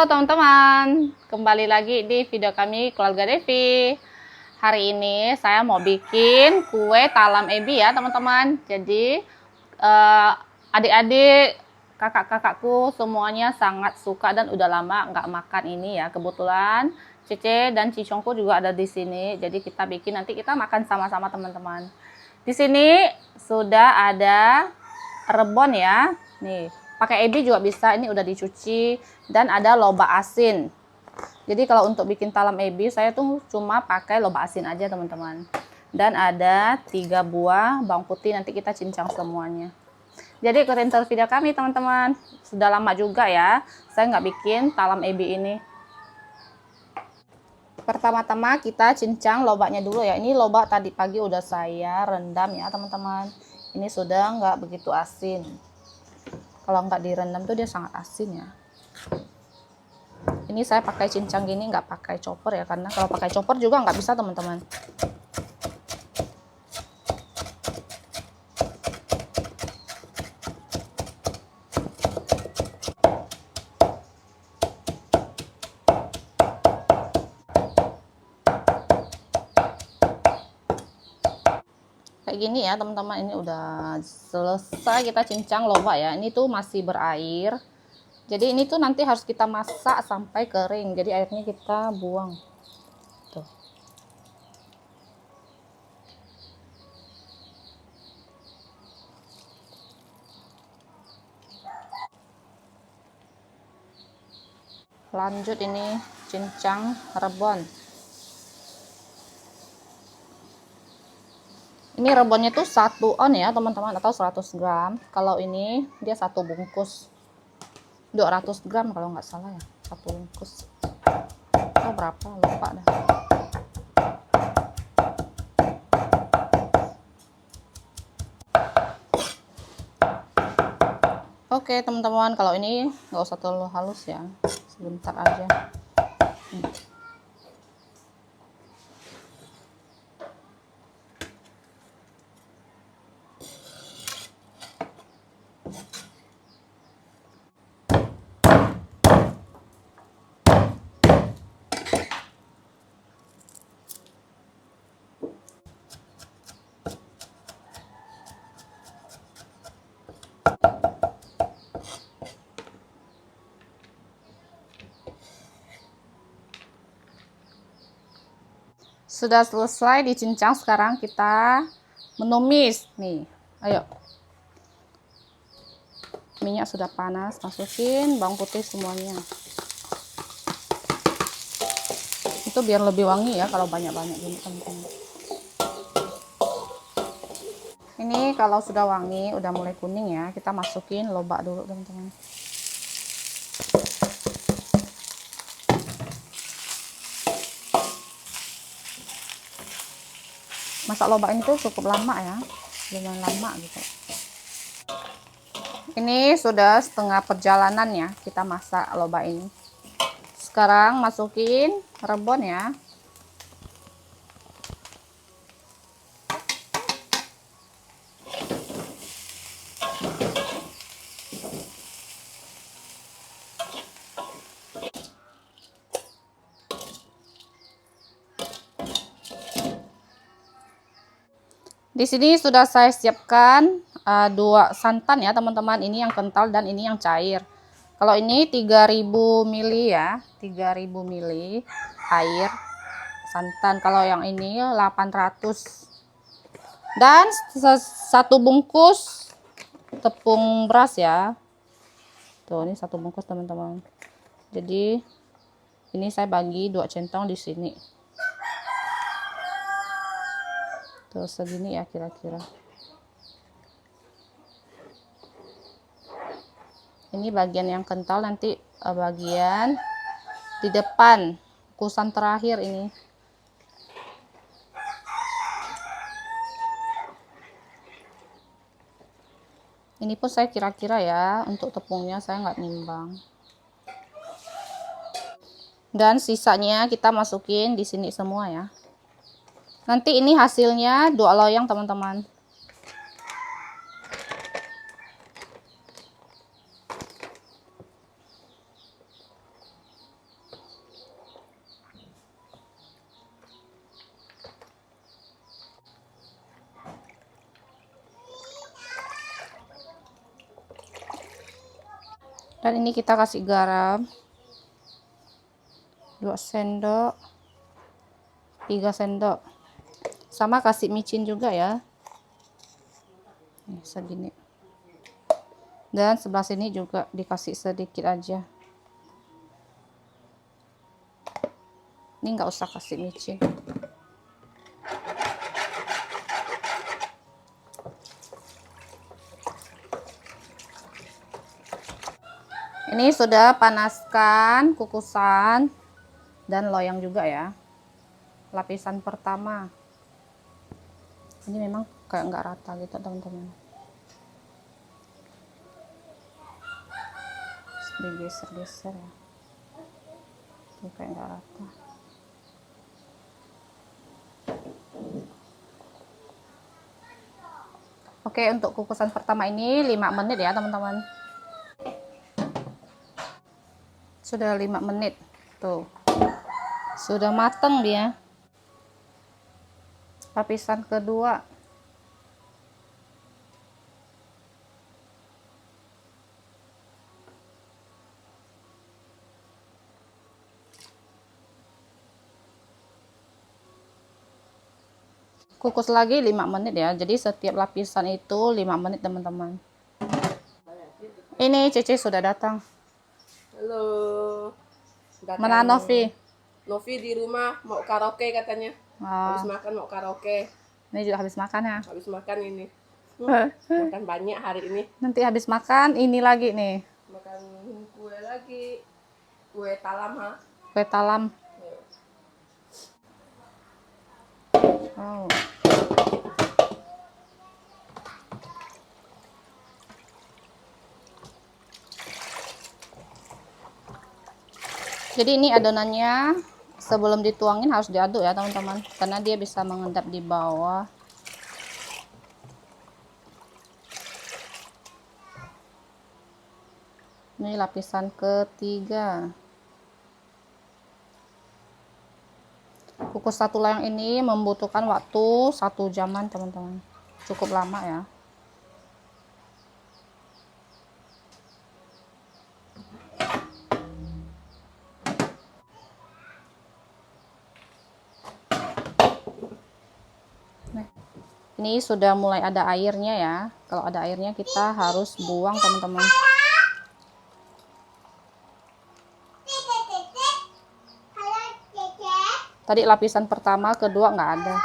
Halo teman-teman, kembali lagi di video kami Keluarga Devi. Hari ini saya mau bikin kue talam ebi ya teman-teman. Jadi adik-adik, kakak-kakakku semuanya sangat suka dan udah lama nggak makan ini ya. Kebetulan Cece dan Cicongku juga ada di sini. Jadi kita bikin, nanti kita makan sama-sama teman-teman. Di sini sudah ada rebon ya. Nih, pakai ebi juga bisa, ini udah dicuci, dan ada lobak asin. Jadi kalau untuk bikin talam ebi saya tuh cuma pakai lobak asin aja teman-teman. Dan ada 3 buah bawang putih, nanti kita cincang semuanya. Jadi ikutin terus video kami teman-teman. Sudah lama juga ya saya nggak bikin talam ebi ini. Pertama-tama kita cincang lobaknya dulu ya. Ini lobak tadi pagi udah saya rendam ya teman-teman. Ini sudah nggak begitu asin. Kalau nggak direndam tuh dia sangat asin ya. Ini saya pakai cincang gini, nggak pakai chopper ya, karena kalau pakai chopper juga nggak bisa teman-teman. Kayak gini ya teman-teman. Ini udah selesai kita cincang lobak ya. Ini tuh masih berair. Jadi ini tuh nanti harus kita masak sampai kering. Jadi airnya kita buang. Tuh. Lanjut ini cincang rebon. Ini rebonnya tuh 1 on ya teman-teman, atau 100 gram. Kalau ini dia 1 bungkus 200 gram kalau nggak salah ya, 1 bungkus. Oh berapa lupa dah. Oke teman-teman, kalau ini nggak usah terlalu halus ya, sebentar aja. Sudah selesai dicincang, sekarang kita menumis nih. Ayo, minyak sudah panas, masukin bawang putih semuanya. Itu biar lebih wangi ya kalau banyak-banyak gini teman-teman. Ini kalau sudah wangi, udah mulai kuning ya, kita masukin lobak dulu teman-teman. Masak lobak ini tuh cukup lama ya, lumayan lama gitu. Ini sudah setengah perjalanan ya kita masak lobak ini. Sekarang masukin rebon ya. Di sini sudah saya siapkan 2 santan ya teman-teman. Ini yang kental dan ini yang cair. Kalau ini 3000 ml ya, 3000 ml air santan. Kalau yang ini 800. Dan 1 bungkus tepung beras ya. Tuh, ini 1 bungkus teman-teman. Jadi ini saya bagi 2 centong di sini. Tuh segini ya kira-kira. Ini bagian yang kental, nanti bagian di depan kukusan terakhir ini. Ini pun saya kira-kira ya, untuk tepungnya saya nggak nimbang. Dan sisanya kita masukin di sini semua ya. Nanti ini hasilnya 2 loyang teman-teman. Dan ini kita kasih garam 2 sendok, 3 sendok. Sama kasih micin juga ya. Nih, segini. Dan sebelah sini juga dikasih sedikit aja. Ini nggak usah kasih micin. Ini sudah panaskan kukusan dan loyang juga ya. Lapisan pertama. Ini memang kayak nggak rata gitu teman-teman. Digeser-geser ya. Tuh kayak nggak rata. Oke, untuk kukusan pertama ini 5 menit ya teman-teman. Sudah 5 menit. Tuh. Sudah mateng dia. Lapisan kedua. Kukus lagi 5 menit ya. Jadi setiap lapisan itu 5 menit teman-teman. Ini Cece sudah datang. Halo. Datang. Mana Novi? Novi di rumah mau karaoke katanya. Habis makan mau karaoke. Ini juga habis makan ya. Habis makan ini. Makan banyak hari ini. Nanti habis makan ini lagi nih. Makan kue lagi. Kue talam ha. Kue talam. Oh. Jadi ini adonannya sebelum dituangin harus diaduk ya teman-teman, karena dia bisa mengendap di bawah. Ini lapisan ketiga. Kukus satu loyang ini membutuhkan waktu 1 jaman teman-teman, cukup lama ya. Ini sudah mulai ada airnya ya. Kalau ada airnya kita harus buang teman-teman. Tadi lapisan pertama, kedua nggak ada.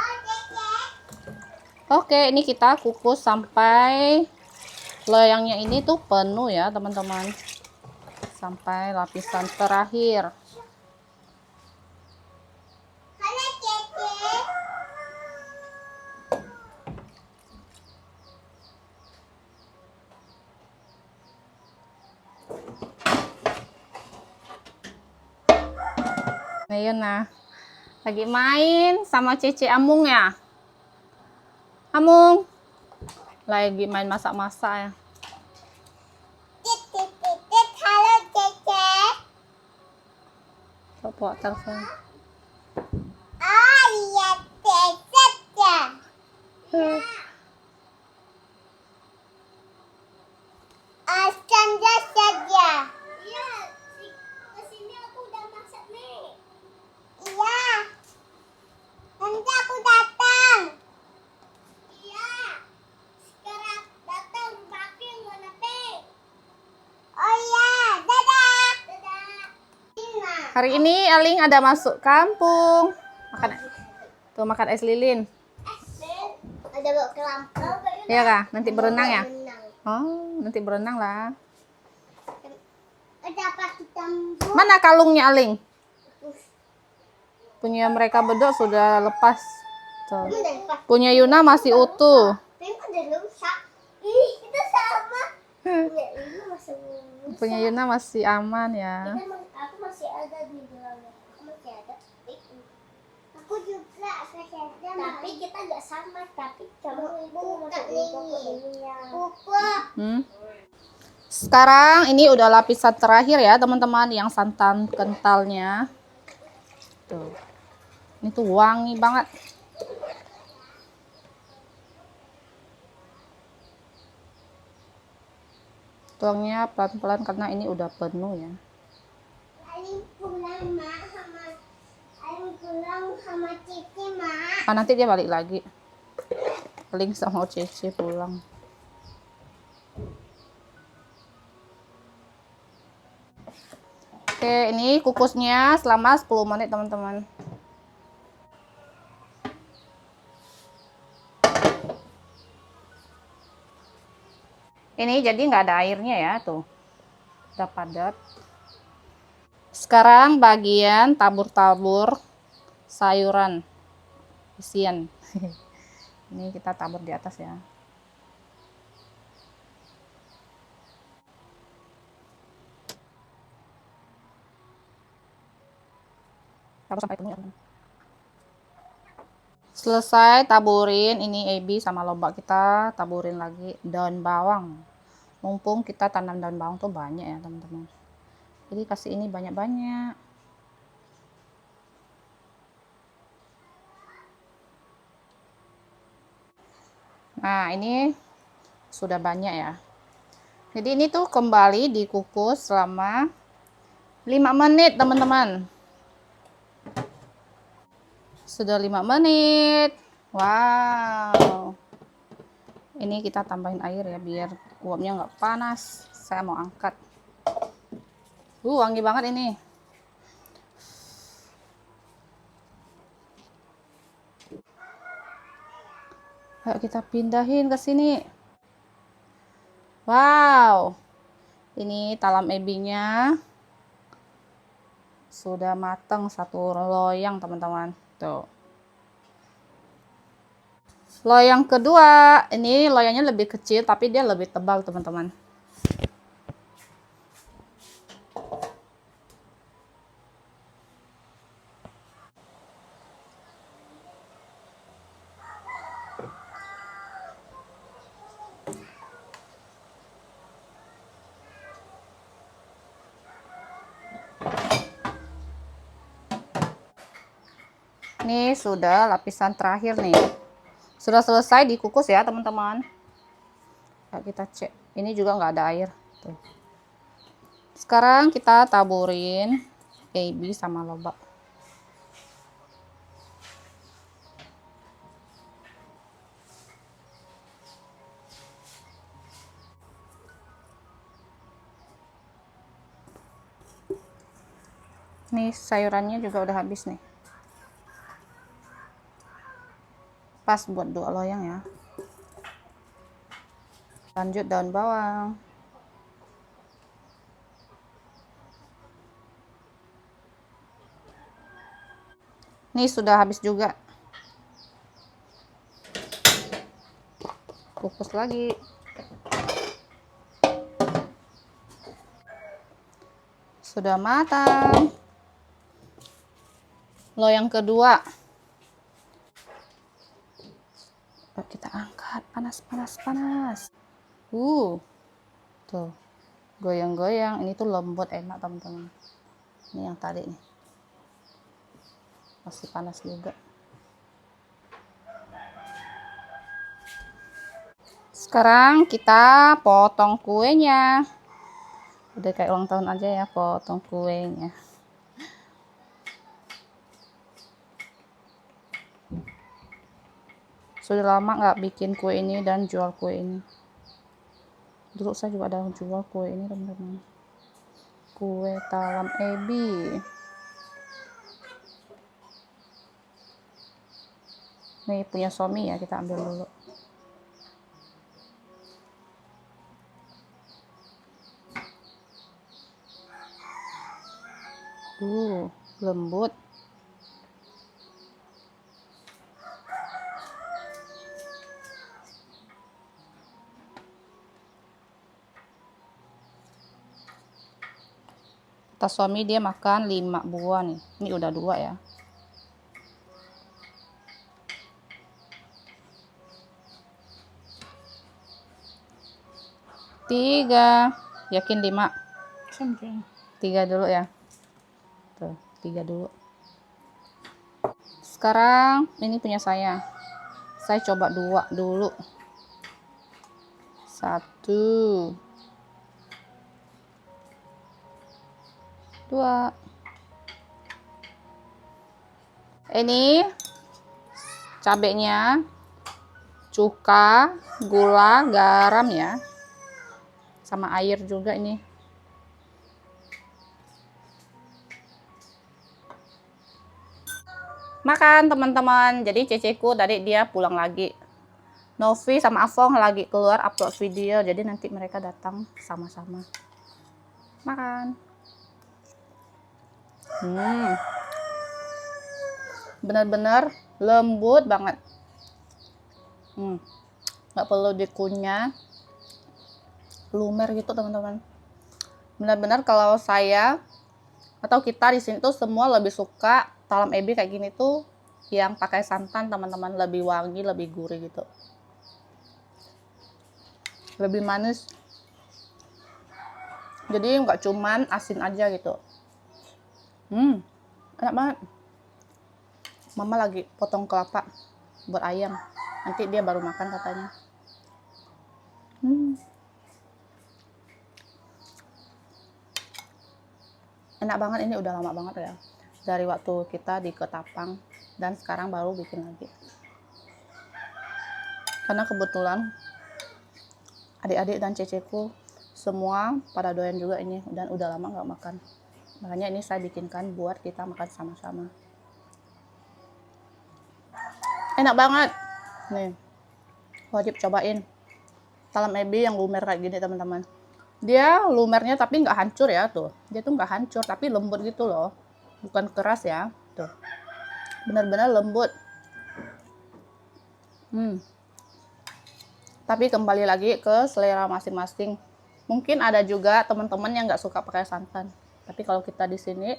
Oke, ini kita kukus sampai loyangnya ini tuh penuh ya teman-teman. Sampai lapisan terakhir. Nah, lagi main sama Cece Amung ya. Amung lagi main masak-masak ya. Halo Cece. Coba telepon. Oh iya Cece. Astaga saja. Iya, kesini aku udah masak nih. Iya. Nanti aku datang. Iya. Sekarang datang pakai mana pink? Oh iya, dadah. Dadah. Hari ini Aling ada masuk kampung. Makan es lilin. Ada bawa ke lampu. Iya kah? Nanti berenang ya? Oh, nanti berenang lah. Ada pakai tambu. Mana kalungnya Aling? Punya mereka berdua sudah lepas. Tuh. Punya Yuna masih utuh. Pink udah rusak. Ih, itu sama. Punya ini masih rusak. Punya Yuna masih aman ya. Aku masih ada di dalamnya. Aku masih ada. Aku juga masih ada. Tapi kita nggak sama. Tapi kamu itu masuk ini. Sekarang ini udah lapisan terakhir ya teman-teman, yang santan kentalnya. Tuh. Ini tuh wangi banget. Tuangnya pelan-pelan karena ini udah penuh ya. Aling pulang mak sama Cici mak. Ah, nanti dia balik lagi. Paling sama Cece pulang. Oke, ini kukusnya selama 10 menit teman-teman. Ini jadi nggak ada airnya ya, tuh. Udah padat. Sekarang bagian tabur-tabur sayuran isian. Ini kita tabur di atas ya. Tabur sampai penuh ya, teman. Selesai taburin ini ebi sama lobak, kita taburin lagi daun bawang. Mumpung kita tanam daun bawang tuh banyak ya teman-teman. Jadi kasih ini banyak-banyak. Nah, ini sudah banyak ya. Jadi ini tuh kembali dikukus selama 5 menit teman-teman. Sudah 5 menit. Wow. Ini kita tambahin air ya biar uapnya nggak panas. Saya mau angkat. Wangi banget ini. Ayo kita pindahin ke sini. Wow. Ini talam ebinya sudah matang satu loyang teman-teman. Tuh. Loyang kedua, ini loyangnya lebih kecil tapi dia lebih tebal teman-teman. Ini sudah lapisan terakhir nih. Sudah selesai dikukus ya teman-teman. Kita cek. Ini juga nggak ada air. Tuh. Sekarang kita taburin ebi sama lobak. Nih sayurannya juga udah habis nih. Pas buat 2 loyang ya. Lanjut daun bawang. Nih sudah habis juga. Kukus lagi. Sudah matang. Loyang kedua. Kita angkat, panas. Tuh, goyang-goyang. Ini tuh lembut, enak teman-teman. Ini yang tadi nih, masih panas juga. Sekarang kita potong kuenya. Udah kayak ulang tahun aja ya, potong kuenya. Sudah lama nggak bikin kue ini dan jual kue ini. Dulu saya juga ada jual kue ini teman-teman. Kue talam ebi. Nih punya suami ya, kita ambil dulu. Lembut. Kata suami dia makan 5 buah nih. Ini udah 2 ya. Tiga. Yakin 5? 3 dulu ya. Tuh, 3 dulu. Sekarang ini punya saya. Saya coba 2 dulu. 1. 2. Ini cabenya, cuka, gula, garam ya. Sama air juga ini. Makan teman-teman. Jadi ceceku tadi dia pulang lagi. Novi sama Afong lagi keluar upload video. Jadi nanti mereka datang sama-sama. Makan. Benar-benar lembut banget. Nggak perlu dikunyah, lumer gitu teman-teman. Benar-benar kalau saya atau kita di sini tuh semua lebih suka talam ebi kayak gini tuh yang pakai santan teman-teman, lebih wangi, lebih gurih gitu, lebih manis. Jadi nggak cuman asin aja gitu. Enak banget. Mama lagi potong kelapa buat ayam. Nanti dia baru makan katanya. Enak banget, ini udah lama banget ya. Dari waktu kita di Ketapang dan sekarang baru bikin lagi. Karena kebetulan adik-adik dan ceceku semua pada doyan juga ini dan udah lama nggak makan. Makanya ini saya bikinkan buat kita makan sama-sama. Enak banget. Nih, wajib cobain talam ebi yang lumer kayak gini teman-teman. Dia lumernya tapi nggak hancur ya tuh. Dia tuh nggak hancur tapi lembut gitu loh. Bukan keras ya. Tuh. Benar-benar lembut. Tapi kembali lagi ke selera masing-masing. Mungkin ada juga teman-teman yang nggak suka pakai santan. Tapi kalau kita di sini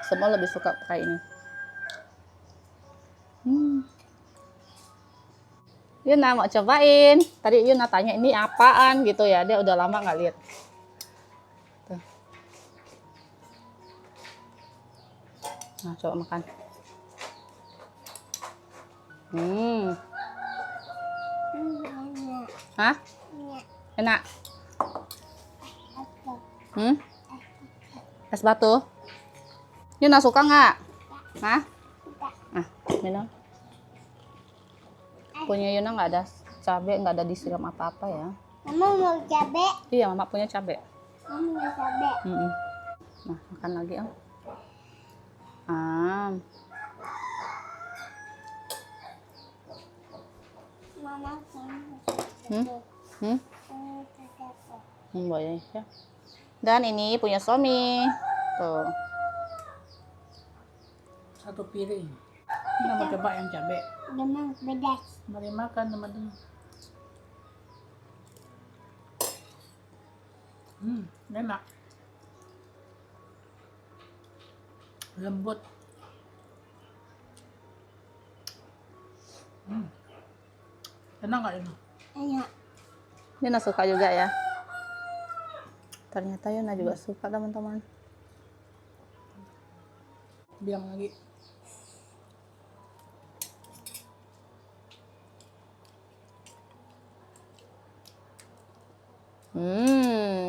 semua lebih suka pakai ini. Yuna mau cobain. Tadi Yuna tanya ini apaan gitu ya. Dia udah lama nggak lihat. Tuh. Nah, coba makan. Hah? Enak? Es batu? Yuna suka nggak? Hah? Nah, minum. Punya Yuna nggak ada cabai, nggak ada disiram apa-apa ya. Mama mau cabai? Iya, Mama punya cabai. Mama mau cabai. Nah, makan lagi om. Mama Boleh ya. Dan ini punya suami. Tuh. Satu piring. Kita mau coba yang cabai. Demang pedas. Mari makan teman-teman. Enak. Lembut. Enak nggak ini? Enak. Yuna suka juga ya. Ternyata Yuna juga suka teman-teman. Bilang lagi.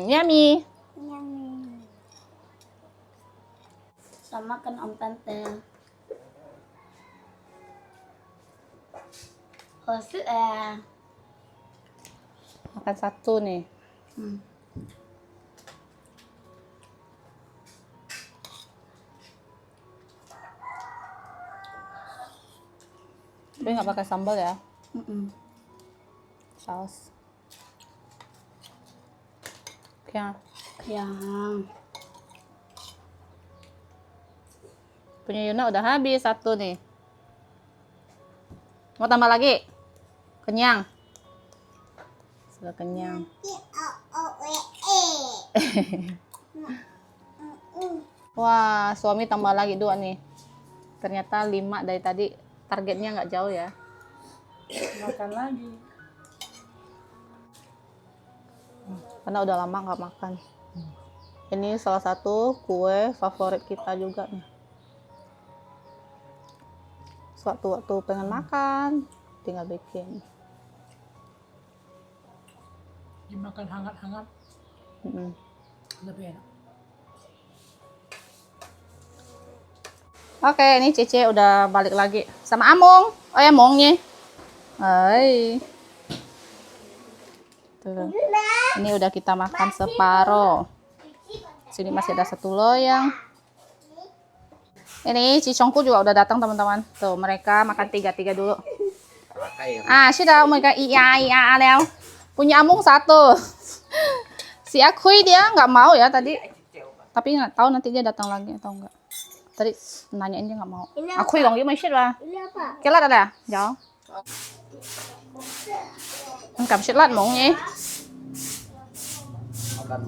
Yummy. Yummy. Sama kan Om Tante. Makan satu nih. Tapi nggak pakai sambal ya. Saus. Yang punya Yuna udah habis satu nih. Mau tambah lagi? Kenyang? Sudah kenyang. Wah, suami tambah lagi 2 nih. Ternyata 5 dari tadi. Targetnya nggak jauh ya. Makan lagi. Karena udah lama nggak makan. Ini salah satu kue favorit kita juga nih. Sewaktu-waktu pengen makan, tinggal bikin. Dimakan hangat-hangat. Lebih enak. Oke, ini Cece udah balik lagi sama Among. Oh ya, Mongnya. Hai. Tuh. Ini udah kita makan separuh. Sini masih ada satu loyang. Ini Cicongku juga udah datang teman-teman. Tuh, mereka makan tiga-tiga dulu. Ah, sudah mereka iya Leo. Punya Among satu. Si Akui dia nggak mau ya tadi. Tapi nggak tahu nanti dia datang lagi atau enggak. Tadi nanyain dia nggak mau. Akui dong dia masih lah. Ini apa? Cái lát đây nè, dạ. Anh cầm xích lát muộn nhỉ? Makan.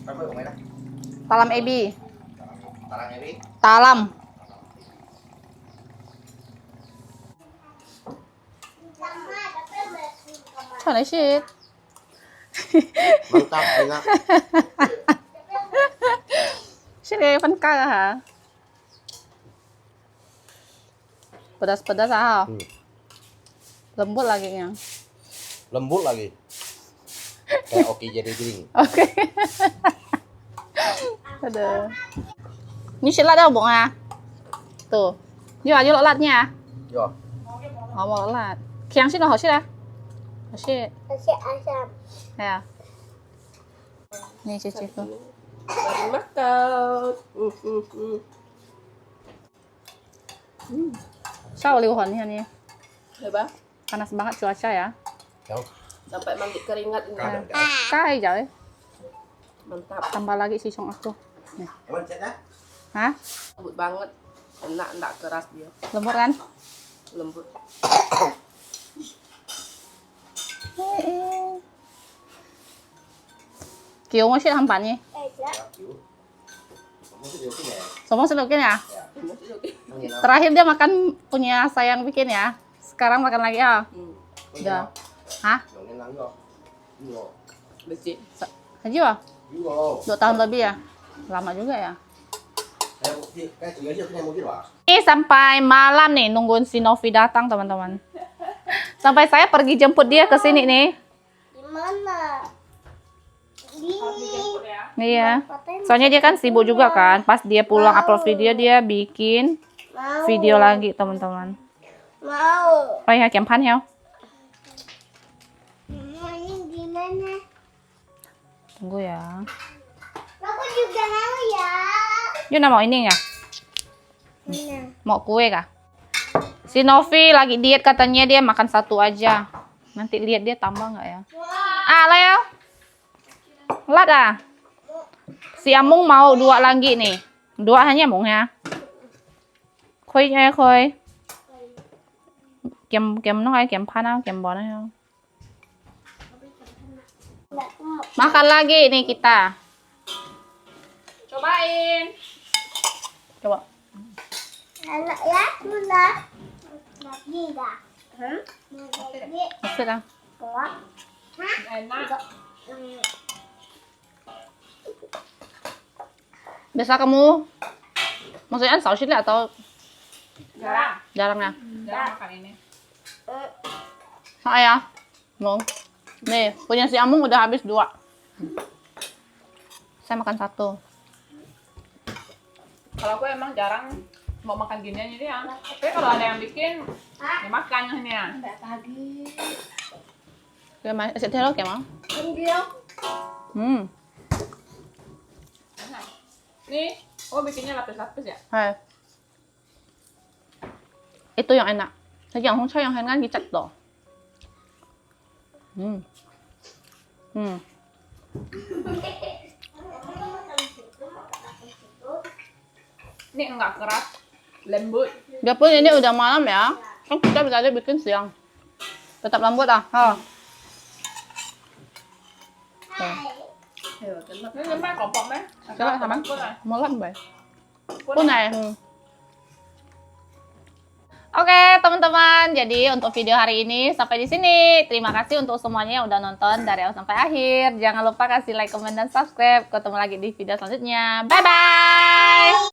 Apa yang merah? Talam ebi. Tarang ini. Talam. Trời này shit. Mantap, enak. Shit kayak phân ca hả? Pedas-pedas ah. Lembut lagi nya. Lembut lagi. Kayak oke jadi piring. Oke. Aduh. Ini shit lát đâu bụng à? Tuh. Như là như lỗ lạt nha. Yo. Họ một lỗ lạt. Khiang shit là họ shit à? Họ shit. Masih asam. Ya. Nih ciciku. Baru makan. Sao liu hon ini? Coba. Panas banget cuaca ya. Yo. Sampai mandi keringat ini. Kai jauh. Mantap. Tambah lagi sisong aku. Nih. Emang cetnya? Hah? Lembut banget. Enak, enggak keras dia. Lembut kan? Lembut. Kiểu một chiếc bản nhỉ? Semua selukin ya? Terakhir dia makan punya sayang bikin ya. Sekarang makan lagi ya? Udah. Hah? Bersih. Haji wah? 2 tahun lebih ya? Lama juga ya? Ini sampai malam nih nungguin si Novi datang teman-teman. Sampai saya pergi jemput dia ke sini nih. Di mana? Di Iya. Soalnya dia kan sibuk juga kan. Pas dia pulang upload video dia bikin video lagi teman-teman. mau. Quay hai kèm pan theo. Ini gimana? Tunggu ya. Aku juga mau ya. Yuna mau ini nggak? Mana? Mau kue kah? Si Novi lagi diet katanya dia makan satu aja. Nanti lihat dia tambah nggak ya? Ah, Leo. Lat ah. Si Amung mau 2 lagi nih. 2 hanya Amung ya. Khui nha khui. Kem nó hay kem pan không? Kem bò nó không? Makan lagi nih kita. Cobain. Coba. Enak ya, sudah. Lagi dah. Lagi. Maksud ah. Kuat. Hah? Enak. Biasa kamu maksudnya sausin atau Jarang. jarang ya? Jarang makan ini. Saya mau. Nih, punya si Amung udah habis 2. Saya makan 1. Kalau aku emang jarang mau makan ginian jadi ya. Tapi kalau ada yang bikin, ya makan ini ya. Cái máy sẽ theo đó kìa má. Nih, oh bikinnya lapis-lapis ya? Hai. Itu yang enak. Tapi yang Hongcha yang hangat dicat loh. Ini enggak keras, lembut. Biarpun ini udah malam ya, kan kita bisa aja bikin siang. Tetap lembut ah. Ha. Ini lembut kelompok deh. Coba sama. Mau lambai. Pun này. Oke, teman-teman. Jadi untuk video hari ini sampai di sini. Terima kasih untuk semuanya yang udah nonton dari awal sampai akhir. Jangan lupa kasih like, comment, dan subscribe. Ketemu lagi di video selanjutnya. Bye bye.